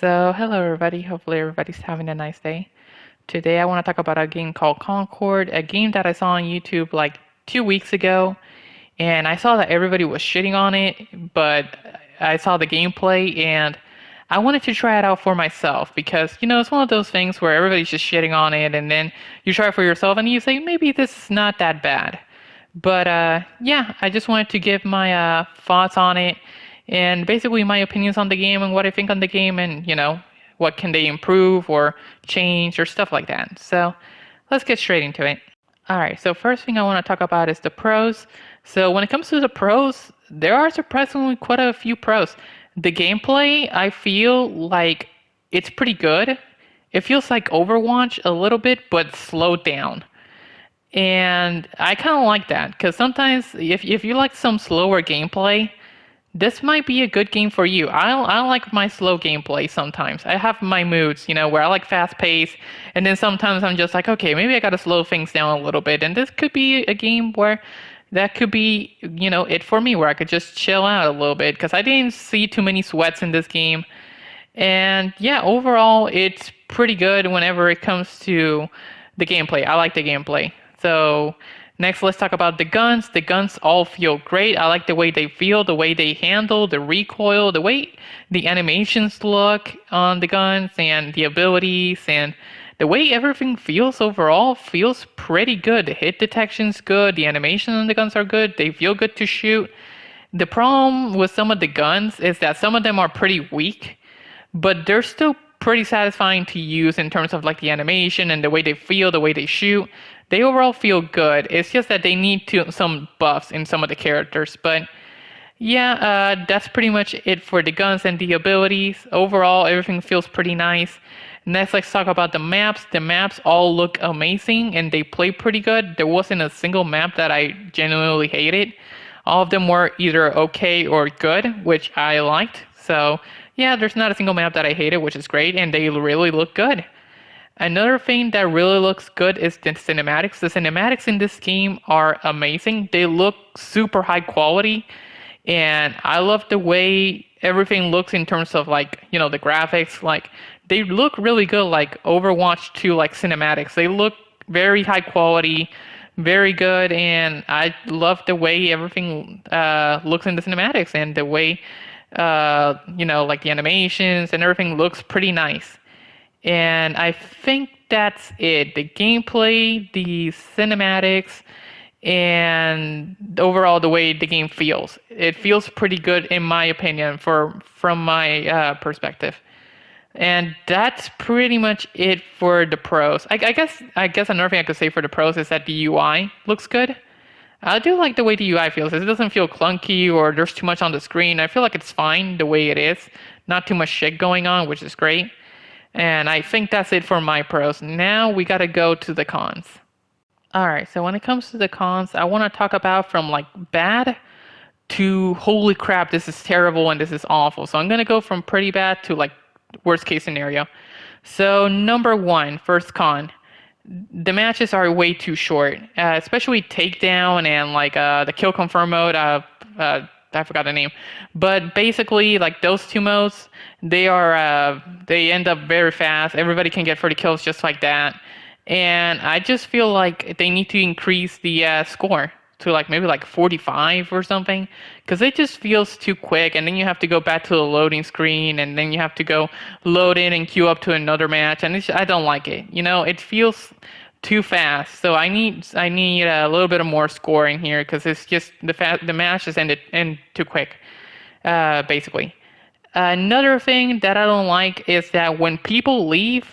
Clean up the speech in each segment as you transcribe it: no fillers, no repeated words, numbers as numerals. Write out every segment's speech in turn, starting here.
So, hello everybody. Hopefully everybody's having a nice day. Today I want to talk about a game called Concord, a game that I saw on YouTube like 2 weeks ago, and I saw that everybody was shitting on it, but I saw the gameplay and I wanted to try it out for myself because, it's one of those things where everybody's just shitting on it and then you try it for yourself and you say, maybe this is not that bad. But yeah, I just wanted to give my thoughts on it and basically my opinions on the game and what I think on the game and, what can they improve or change or stuff like that. So let's get straight into it. All right, so first thing I want to talk about is the pros. So when it comes to the pros, there are surprisingly quite a few pros. The gameplay, I feel like it's pretty good. It feels like Overwatch a little bit, but slowed down. And I kind of like that because sometimes if you like some slower gameplay, this might be a good game for you. I like my slow gameplay sometimes. I have my moods, where I like fast pace, and then sometimes I'm just like, okay, maybe I gotta slow things down a little bit. And this could be a game where that could be, it for me, where I could just chill out a little bit because I didn't see too many sweats in this game. And yeah, overall, it's pretty good whenever it comes to the gameplay. I like the gameplay. So next, let's talk about the guns. The guns all feel great. I like the way they feel, the way they handle, the recoil, the way the animations look on the guns, and the abilities, and the way everything feels overall feels pretty good. The hit detection's good. The animation on the guns are good. They feel good to shoot. The problem with some of the guns is that some of them are pretty weak, but they're still pretty satisfying to use in terms of like the animation and the way they feel, the way they shoot. They overall feel good. It's just that they need some buffs in some of the characters. But yeah, that's pretty much it for the guns and the abilities. Overall, everything feels pretty nice. Next, let's talk about the maps. The maps all look amazing and they play pretty good. There wasn't a single map that I genuinely hated. All of them were either okay or good, which I liked. So yeah, there's not a single map that I hated, which is great, and they really look good. Another thing that really looks good is the cinematics. The cinematics in this game are amazing. They look super high quality, and I love the way everything looks in terms of like, the graphics. Like, they look really good, like Overwatch 2, like cinematics. They look very high quality, very good, and I love the way everything looks in the cinematics and the way, like the animations and everything looks pretty nice. And I think that's it. The gameplay, the cinematics, and overall the way the game feels. It feels pretty good in my opinion from my perspective. And that's pretty much it for the pros. I guess another thing I could say for the pros is that the UI looks good. I do like the way the UI feels. It doesn't feel clunky or there's too much on the screen. I feel like it's fine the way it is. Not too much shit going on, which is great. And I think that's it for my pros. Now we gotta go to the cons. Alright, so when it comes to the cons, I want to talk about from like bad to holy crap, this is terrible and this is awful. So I'm gonna go from pretty bad to like worst case scenario. So number one, first con. The matches are way too short, especially takedown and like the kill confirm mode. I forgot the name, but basically like those two modes, they end up very fast. Everybody can get 30 kills just like that, and I just feel like they need to increase the score to like maybe like 45 or something, because it just feels too quick, and then you have to go back to the loading screen, and then you have to go load in and queue up to another match, and I don't like it. It feels too fast. So I need a little bit of more scoring here because it's just the match just end too quick, basically. Another thing that I don't like is that when people leave,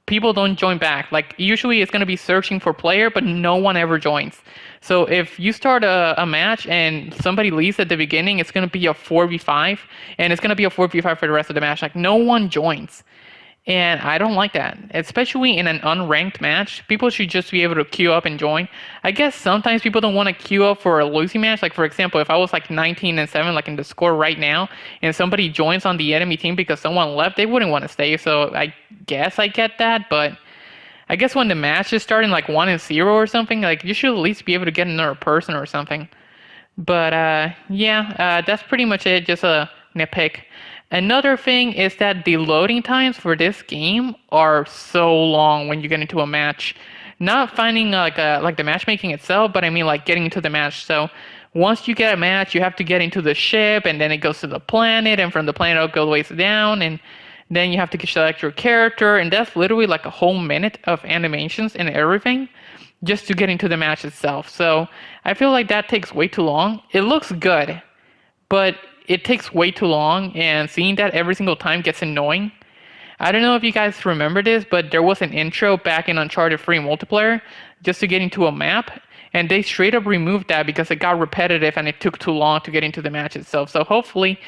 people don't join back. Like usually it's going to be searching for player, but no one ever joins. So if you start a match and somebody leaves at the beginning, it's going to be a 4v5, and it's going to be a 4v5 for the rest of the match. Like no one joins. And I don't like that, especially in an unranked match. People should just be able to queue up and join. I guess sometimes people don't want to queue up for a losing match. Like, for example, if I was like 19-7, like in the score right now, and somebody joins on the enemy team because someone left, they wouldn't want to stay. So I guess I get that. But I guess when the match is starting like 1-0 or something, like you should at least be able to get another person or something. But yeah, that's pretty much it. Just a nitpick. Another thing is that the loading times for this game are so long when you get into a match. Not finding like the matchmaking itself, but I mean like getting into the match. So once you get a match, you have to get into the ship, and then it goes to the planet, and from the planet it'll go ways down, and then you have to select your character, and that's literally like a whole minute of animations and everything just to get into the match itself. So I feel like that takes way too long. It looks good, but it takes way too long, and seeing that every single time gets annoying. I don't know if you guys remember this, but there was an intro back in Uncharted 3 multiplayer just to get into a map, and they straight up removed that because it got repetitive and it took too long to get into the match itself. So hopefully,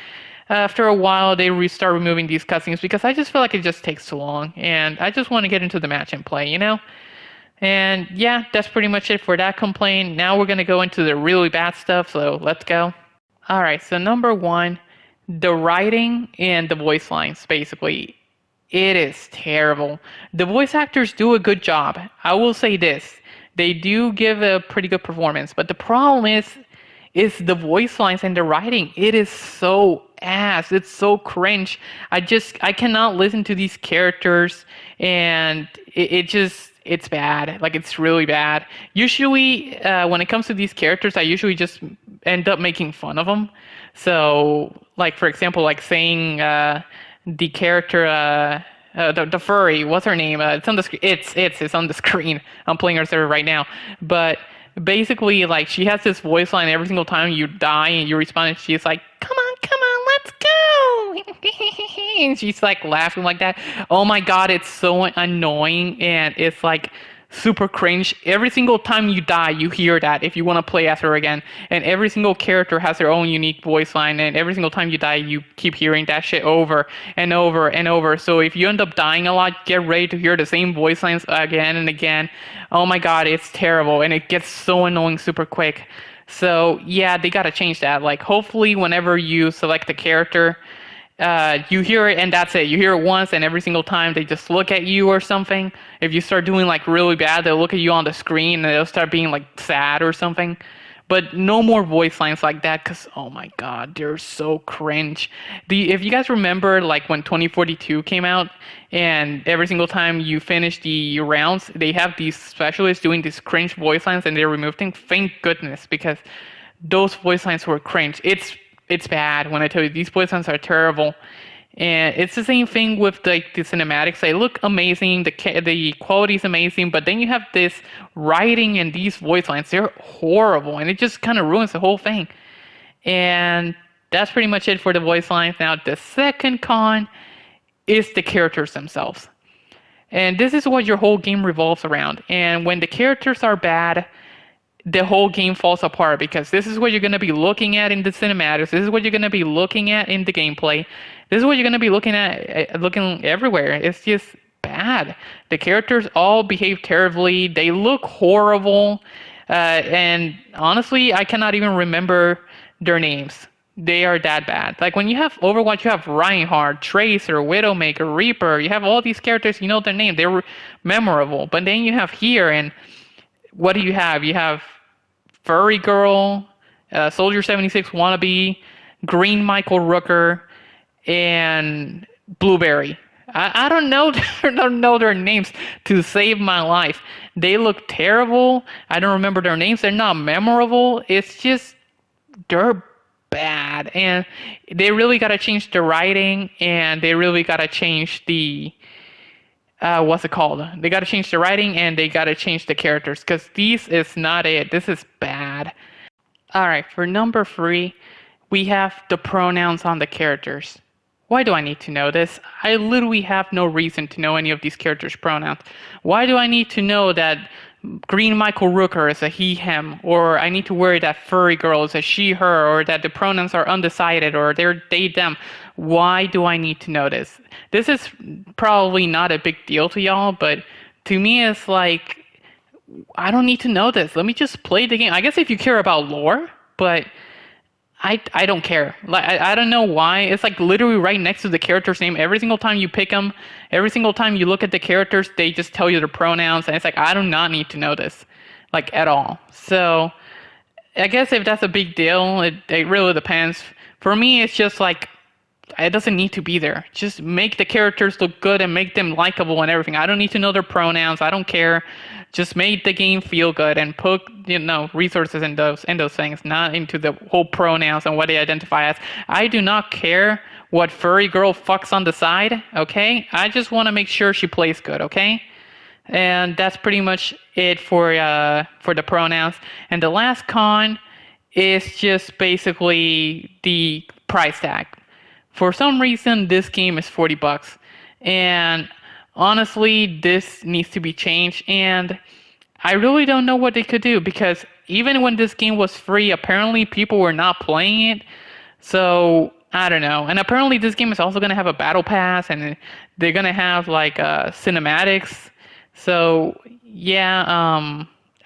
after a while, they restart removing these cutscenes because I just feel like it just takes too long, and I just want to get into the match and play, you know? And yeah, that's pretty much it for that complaint. Now we're going to go into the really bad stuff, so let's go. Alright, so number one, the writing and the voice lines, basically. It is terrible. The voice actors do a good job. I will say this. They do give a pretty good performance, but the problem is the voice lines and the writing. It is so ass. It's so cringe. I cannot listen to these characters, and it's bad. Like, it's really bad. Usually, when it comes to these characters, I usually just end up making fun of them. So, like, for example, like saying the character, the furry, what's her name? It's on the screen. It's on the screen. I'm playing her server right now. But basically, like, she has this voice line every single time you die and you respawn, and she's like, come on, let's go. And she's like laughing like that. Oh my god, it's so annoying, and it's like super cringe. Every single time you die, you hear that if you want to play as her again. And every single character has their own unique voice line, and every single time you die, you keep hearing that shit over and over and over. So if you end up dying a lot, get ready to hear the same voice lines again and again. Oh my god, it's terrible, and it gets so annoying super quick. So yeah, they gotta change that. Like, hopefully whenever you select a character, you hear it and that's it. You hear it once, and every single time they just look at you or something. If you start doing like really bad, they'll look at you on the screen and they'll start being like sad or something. But no more voice lines like that, because oh my god, they're so cringe. If you guys remember, like when 2042 came out, and every single time you finish the rounds, they have these specialists doing these cringe voice lines, and they removed them. Thank goodness, because those voice lines were cringe. It's bad when I tell you these voice lines are terrible. And it's the same thing with the cinematics. They look amazing, the quality is amazing, but then you have this writing and these voice lines. They're horrible, and it just kind of ruins the whole thing. And that's pretty much it for the voice lines. Now, the second con is the characters themselves. And this is what your whole game revolves around. And when the characters are bad, the whole game falls apart, because this is what you're going to be looking at in the cinematics. This is what you're going to be looking at in the gameplay. This is what you're going to be looking at, looking everywhere. It's just bad. The characters all behave terribly. They look horrible. And honestly, I cannot even remember their names. They are that bad. Like, when you have Overwatch, you have Reinhardt, Tracer, Widowmaker, Reaper. You have all these characters, you know their name. They're memorable. But then you have here, and what do you have? You have Furry Girl, Soldier 76 Wannabe, Green Michael Rooker, and Blueberry. I don't know. Don't know their names to save my life. They look terrible. I don't remember their names. They're not memorable. It's just, they're bad, and they really gotta change the writing, and they really gotta change the what's it called? They got to change the writing, and they got to change the characters, because this is not it. This is bad. All right, for number 3, we have the pronouns on the characters. Why do I need to know this? I literally have no reason to know any of these characters' pronouns. Why do I need to know that Green Michael Rooker is a he, him, or I need to worry that Furry Girl is a she, her, or that the pronouns are undecided, or they're they, them? Why do I need to know this? This is probably not a big deal to y'all, but to me it's like, I don't need to know this. Let me just play the game. I guess if you care about lore, but I don't care. Like, I don't know why. It's like literally right next to the character's name. Every single time you pick them, every single time you look at the characters, they just tell you their pronouns. And it's like, I do not need to know this, like, at all. So I guess if that's a big deal, it really depends. For me, it's just like it doesn't need to be there. Just make the characters look good and make them likable and everything. I don't need to know their pronouns. I don't care. Just make the game feel good and put resources in those things, not into the whole pronouns and what they identify as. I do not care what furry girl fucks on the side. Okay, I just want to make sure she plays good. Okay. And that's pretty much it for the pronouns. And the last con is just basically the price tag. For some reason, this game is $40, and honestly, this needs to be changed. And I really don't know what they could do, because even when this game was free, apparently people were not playing it. So I don't know. And apparently, this game is also gonna have a battle pass, and they're gonna have like cinematics. So yeah,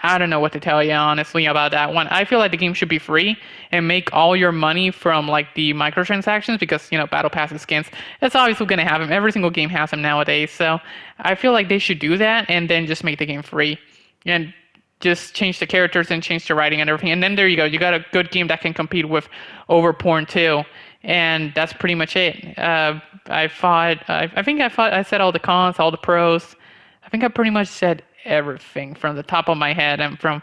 I don't know what to tell you honestly about that one. I feel like the game should be free and make all your money from like the microtransactions, because battle passes, skins, it's obviously gonna have them. Every single game has them nowadays. So I feel like they should do that and then just make the game free and just change the characters and change the writing and everything. And then there you go. You got a good game that can compete with Overporn 2. And that's pretty much it. I said all the cons, all the pros. I think I pretty much said everything from the top of my head and from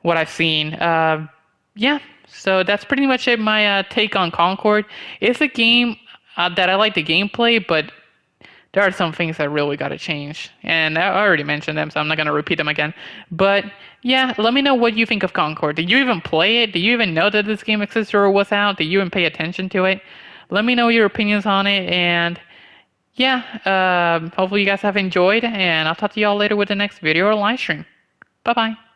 what I've seen. Yeah, so that's pretty much it. My take on Concord. It's a game that I like the gameplay, but there are some things that really got to change. And I already mentioned them, so I'm not going to repeat them again. But yeah, let me know what you think of Concord. Did you even play it? Do you even know that this game exists or was out? Did you even pay attention to it? Let me know your opinions on it. And yeah, hopefully you guys have enjoyed, and I'll talk to y'all later with the next video or live stream. Bye bye.